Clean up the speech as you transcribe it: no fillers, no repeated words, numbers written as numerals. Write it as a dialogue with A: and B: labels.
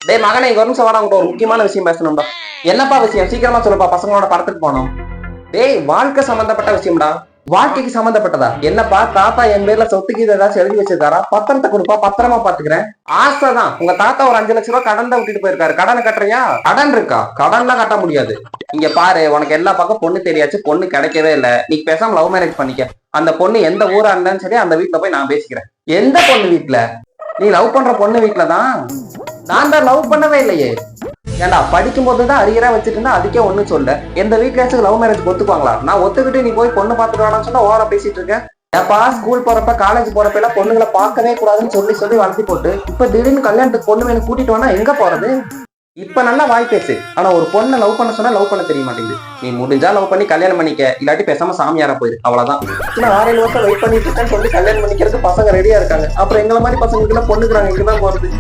A: டேய் மகனே, இங்க ஒரு நிமிஷம் வாடா, உங்கள்கிட்ட ஒரு முக்கியமான விஷயம் பேசணும்டா. என்னப்பா விஷயம்? சீக்கிரமா சொல்லுப்பா, பசங்களோட படத்துக்கு போனோம். டேய், வாழ்க்கை சம்பந்தப்பட்ட விஷயம்டா. வாழ்க்கைக்கு சம்பந்தப்பட்டதா? என்னப்பா, தாத்தா என் பேர்ல சொத்துக்கு ஏதாச்சும் எழுதி வச்சிருக்காரா? பத்திரத்தை கொடுப்பா, பத்திரமா பாத்துக்கிறேன். ஆசைதான். உங்க தாத்தா ஒரு 5 லட்சம் ரூபாய் கடன் தான் விட்டுட்டு போயிருக்காரு. கடனை கட்டுறியா? கடன் இருக்கா? கடன்லாம் கட்ட முடியாது. இங்க பாரு, உனக்கு எல்லா பக்கம் பொண்ணு தெரியாச்சு, பொண்ணு கிடைக்கவே இல்ல. நீ பேசாம லவ் மேரேஜ் பண்ணிக்க. அந்த பொண்ணு எந்த ஊரா இருந்தாலும் சரி, அந்த வீட்டுல போய் நான் பேசிக்கிறேன். எந்த பொண்ணு வீட்டுல? நீ லவ் பண்ற பொண்ணு வீட்டுலதான். நான் தான் லவ் பண்ணவே இல்லையே. ஏன்டா, படிக்கும் போதுதான் அரியரா வச்சுட்டு இருந்தா அதுக்கே ஒண்ணு சொல்ல. எந்த வீட்லயாச்சும் லவ் மேரேஜ் ஒத்துக்குவாங்களா? நான் ஒத்துக்கிட்டு நீ போய் பொண்ணு பாத்துட்டு வாடான்னு சொன்னா ஓவரா பேசிட்டு இருக்க. ஏப்பா, ஸ்கூல் போறப்ப காலேஜ் போறப்ப எல்லாம் பொண்ணுங்களை பார்க்கவே கூடாதுன்னு சொல்லி சொல்லி வளர்த்தி போட்டு இப்ப திடீர்னு கல்யாணத்துக்கு பொண்ணு வேணும் கூட்டிட்டு வானா எங்க போறது? இப்ப நல்லா வாய் பேசு. ஆனா ஒரு பொண்ணை லவ் பண்ண சொன்னா லவ் பண்ண தெரிய மாட்டேங்குது. நீ முடிஞ்சா லவ் பண்ணி கல்யாணம் பண்ணிக்க, இல்லாட்டி பேசாம சாமியாரா போயிரு. அவ்வளவுதான். 6-7 வருஷம் வெயிட் பண்ணிட்டு இருக்கேன்னு சொல்லி கல்யாணம் பண்ணிக்கிறதுக்கு பசங்க ரெடியா இருக்காங்க. அப்புறம் எங்களை மாதிரி பசங்களுக்கு எல்லாம் பொண்ணுக்குறாங்க, இங்கதான் போறது.